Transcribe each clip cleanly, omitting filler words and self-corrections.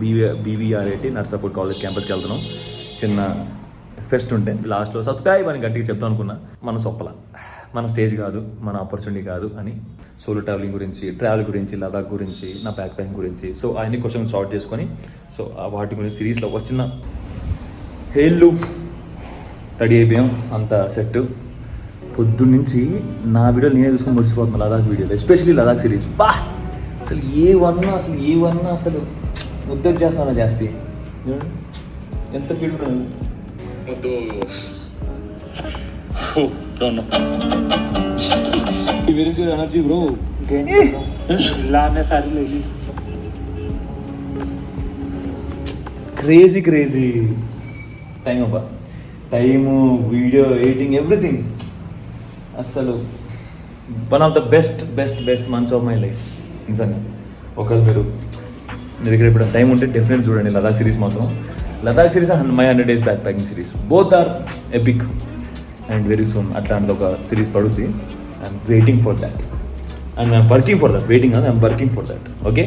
BVR80 Narsapur college క్యాంపస్కి వెళ్తున్నాం. చిన్న pest ఉంటే లాస్ట్లో సబ్స్క్రైబ్ అని గట్టిగా చెప్తాం అనుకున్నా. మన సొప్పల మన స్టేజ్ కాదు, మన ఆపర్చునిటీ కాదు అని సోలో ట్రావెలింగ్ గురించి, ట్రావెల్ గురించి, లదాఖ్ గురించి, నా బ్యాక్ ప్యాకింగ్ గురించి, సో అన్ని క్వశ్చన్స్ సార్ట్ చేసుకొని సో వాటి గురించి సిరీస్లో ఒక చిన్న హేళ్ళు రెడీ అయిపోయాం. అంత సెట్. పొద్దున్నుంచి నా వీడియోలు నేనే చూసుకొని మురిసిపోతున్నాను లదాఖ్ వీడియోలు, ఎస్పెషల్లీ లదాఖ్ సిరీస్. అసలు ఏవన్నా అసలు ముద్ద చేస్తాను జాస్తి. ఎంత పీడు ముద్దు वेरी सी एनर्जी ब्रो लाने सारी ले ली. Crazy time video editing everything. అసలు one of the best months of my life నిజంగా. ఒకరు మీరు మీ దగ్గర ఇప్పుడు టైం ఉంటే డెఫినెట్ చూడండి లదాఖ్ సిరీస్ మాత్రం. Ladakh series and my 100 days backpacking series, both are epic and very soon అట్లాంటిది ఒక సిరీస్ పడుద్ది. I'm waiting for that and I'm working for that. Waiting అని I'm working for that. Okay,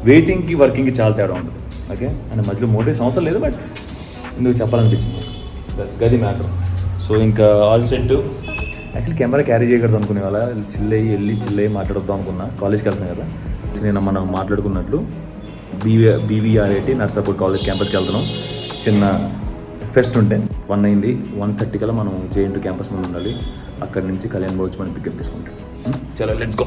వెయిటింగ్కి వర్కింగ్కి చాలా తేడా ఉంటుంది. ఓకే, అండ్ మధ్యలో మోటివేషన్ అవసరం లేదు, బట్ ఎందుకు చెప్పాలనిపించింది, గది మ్యాటర్. సో ఇంకా all set. Actually camera carry చేయకూడదు అనుకునే వాళ్ళ చిల్లయ్యి మాట్లాడొద్దాం అనుకున్నా. కాలేజ్కి వెళ్తున్నాను కదా, నేను మనం మాట్లాడుకున్నట్లు BVR80 నర్సాపూర్ కాలేజ్ క్యాంపస్కి వెళ్తున్నాం. చిన్న ఫెస్ట్ ఉంటే 1 అయింది. 1:30 కల్లా మనం JNT క్యాంపస్ ముందు ఉండాలి. అక్కడి నుంచి కళ్యాణ్ బాబు మనం పికప్ తీసుకుంటాం. చలో లెట్స్ గో.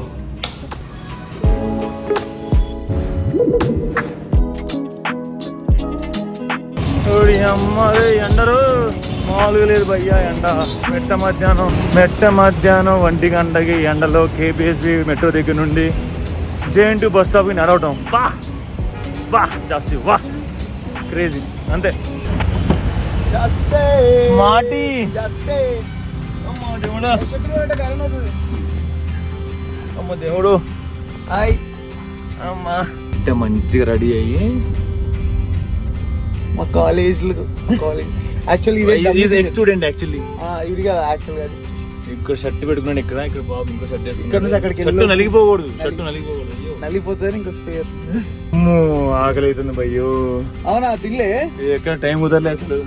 ఎండరు మామూలుగా లేదు భయ్యా. ఎండ మెట్ట మధ్యాహ్నం 1 గంటకి ఎండలో KPSB మెట్రో దగ్గర నుండి JNT బస్ స్టాప్కి నడవటం. జాస్తి క్రేజీ అంతే. స్మార్టీ అమ్మ దేవుడు అమ్మా అంటే మంచిగా రెడీ అయ్యి మా కాలేజ్ యాక్చువల్లీ స్టూడెంట్ యాక్చువల్లీ ఇది కదా యాక్చువల్గా ఇక్కడ షర్ట్ పెట్టుకున్నాను ఇక్కడ బాబు ఇంకో షర్ట్ ఇక్కడ నుంచి అక్కడికి షర్ట్ నలిగిపోకూడదు. నలిగిపోతే ఇంకో స్పేర్. ఆకలి అవుతుంది భయ్యో. అవునా తినలే? ఎక్కడ టైం కుదరలే అసలు.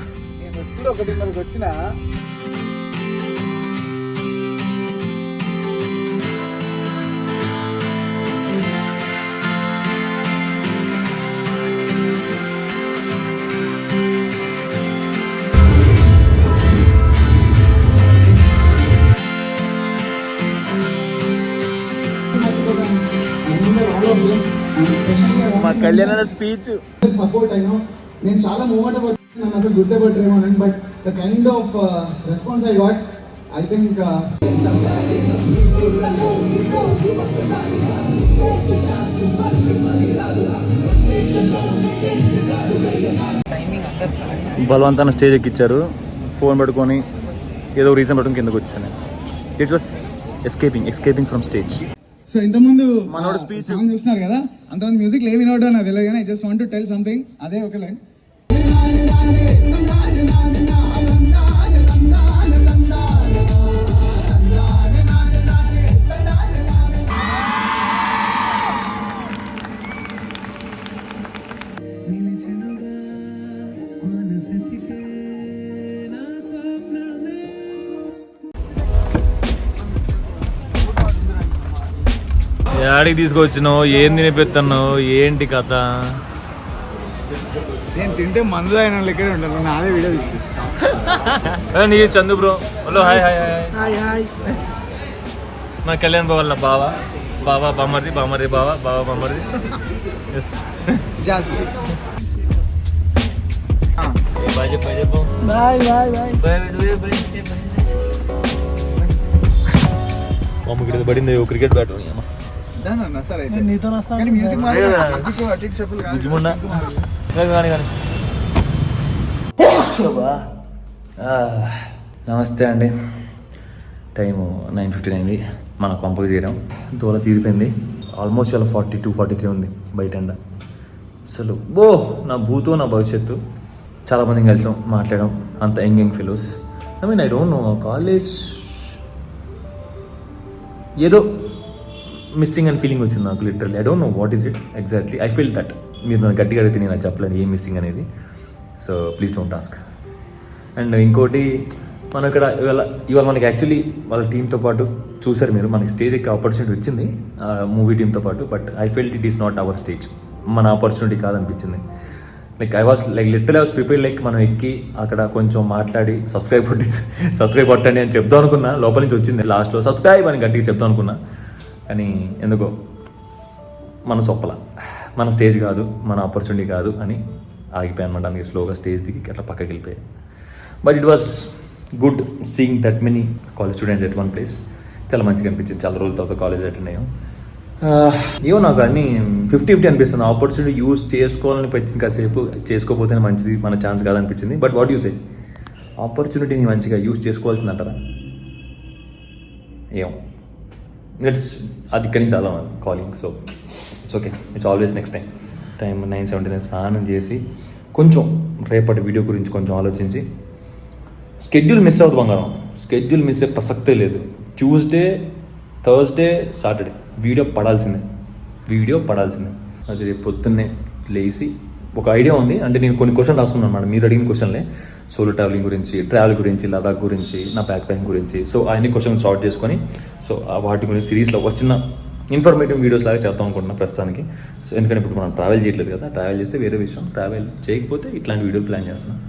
నేను వచ్చి 1:30కి వచ్చిన. మా కళ్యాణ స్పీచ్ సపోర్ట్ అయినా నేను చాలా మూమెంట్ నన్ను అసలు గుర్తుపట్టరేమో, but the kind of response I got, I think బలవంతాన స్టేజ్ ఎక్కిచ్చారు. ఫోన్ పట్టుకొని ఏదో రీజన్ పట్టుకుని కిందకు వచ్చాను. It was escaping from stage. So ఇంతకుముందు మనోడు స్పీచ్ సాంగ్ చూస్తున్నారు కదా, అంతమంది మ్యూజిక్ ఏమి వినోడు నాకు తెలియదు, కానీ I just want to tell something. అదే ఒక లైన్. యాడికి తీసుకొచ్చినావు, ఏం తినిపిస్తున్నావు, ఏంటి కథ? నేను తింటే మందు అయిన లెక్కనే ఉంటాను, నాదే వీడియో తీస్తాను. నీ Chandu bro, hello hi hi hi hi. మా కళ్యాణ్ బావ బావా బామ్మర్ది బావా బామ్మర్ది. ఎస్ జాస్తి బాయ్ చెప్పు. Bye bye bye bye bye. మమ్మకి పడింది క్రికెట్ బ్యాట్. నమస్తే అండి. టైము 9:15 అయింది. మన కొంపకి చేరాం. దూల తీరిపోయింది. ఆల్మోస్ట్ చాలా 42-43 ఉంది బయట ఎండ. అసలు నా భూతో నా భవిష్యత్తు. చాలామందిని కలిసాం, మాట్లాడాం, అంత young fellows. I don't know, college ఏదో మిస్సింగ్ అండ్ ఫీలింగ్ వచ్చింది నాకు literally. I don't know what is it exactly. I feel that మీరు నన్ను గట్టిగా అడిగితే నేను అది చెప్పలేను ఏం మిస్సింగ్ అనేది. So please don't ask. And ఇంకోటి, మనం ఇక్కడ ఇవాళ మనకి యాక్చువల్లీ వాళ్ళ టీంతో పాటు చూసారు మీరు, మనకి స్టేజ్ ఎక్కే ఆపర్చునిటీ వచ్చింది మూవీ టీంతో పాటు. But I felt it is not our stage, మన ఆపర్చునిటీ కాదనిపించింది. Like I was prepare, like మనం ఎక్కి అక్కడ కొంచెం మాట్లాడి సబ్స్క్రైబ్ కొట్టండి అని చెప్దాం అనుకున్నా. లోపల నుంచి వచ్చింది లాస్ట్లో సబ్స్క్రైబ్ అని గట్టిగా చెప్దాం అనుకున్నా. కానీ ఎందుకో మన సొప్పల, మన స్టేజ్ కాదు, మన ఆపర్చునిటీ కాదు అని ఆగిపోయాను అనమాట. అందుకే స్లోగా స్టేజ్ దిగి అట్లా పక్కకి వెళ్ళిపోయాయి. But it was good seeing that many college students at one place. చాలా మంచిగా అనిపించింది. చాలా రోజుల తర్వాత కాలేజ్ అటెండ్ అయ్యాం. ఏమో నాకు అన్నీ 50-50 అనిపిస్తుంది. ఆపర్చునిటీ యూజ్ చేసుకోవాలని వచ్చింది, కాసేపు చేసుకోకపోతేనే మంచిది, మన ఛాన్స్ కాదనిపించింది. బట్ వాట్ యూ సే, ఆపర్చునిటీని మంచిగా యూజ్ చేసుకోవాల్సిందంటారా? ఏమో, అది ఇక్కడి నుంచి చాలా calling. So it's okay, it's always next time 9:79 స్నానం చేసి కొంచెం రేపటి వీడియో గురించి కొంచెం ఆలోచించి, స్కెడ్యూల్ మిస్ అవుతుంది బంగారం, స్కెడ్యూల్ మిస్ అయ్యే ప్రసక్తే లేదు. ట్యూస్డే, థర్స్డే, సాటర్డే వీడియో పడాల్సిందే. అది రేపు పొద్దున్నే లేచి ఒక ఐడియా ఉంది. అంటే నేను కొన్ని క్వశ్చన్ రాసుకున్నాను అన్నమాట, మీరు అడిగిన క్వశ్చన్లే. సోలో ట్రావెలింగ్ గురించి, ట్రావెల్ గురించి, లదాఖ్ గురించి, నా బ్యాక్ ప్యాకింగ్ గురించి. సో అన్ని క్వశ్చన్ సార్ట్ చేసుకొని, సో వాటి గురించి సిరీస్లో వచ్చిన ఇన్ఫర్మేటివ్ వీడియోస్ లాగా చేద్దాం అనుకుంటున్నా ప్రస్తుతానికి. సో ఎందుకంటే ఇప్పుడు మనం ట్రావెల్ చేయట్లేదు కదా, ట్రావెల్ చేస్తే వేరే విషయం, ట్రావెల్ చేయకపోతే ఇట్లాంటి వీడియోలు ప్లాన్ చేస్తున్నాం.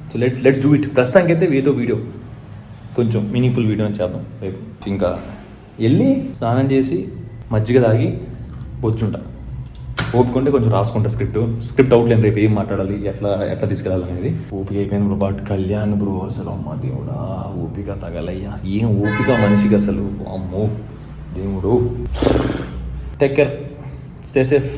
So let's do it. ప్రస్తుతానికి అయితే ఏదో వీడియో కొంచెం మీనింగ్ఫుల్ వీడియో అని చేద్దాం రేపు. ఇంకా వెళ్ళి స్నానం చేసి మజ్జిగ తాగి వచ్చుంటా. ఓపుకుంటే కొంచెం రాసుకుంటా స్క్రిప్ట్ అవుట్లైన్, రేపు ఏం మాట్లాడాలి, ఎట్లా తీసుకెళ్ళాలి అనేది. ఓపిక అయిపోయింది బ్రో. బట్ కళ్యాణ్ బ్రో అసలు అమ్మ దేవుడా, ఓపిక తగలయ్యా. ఏం ఓపిక మనిషికి అసలు, అమ్మో దేవుడు. Take care, stay safe.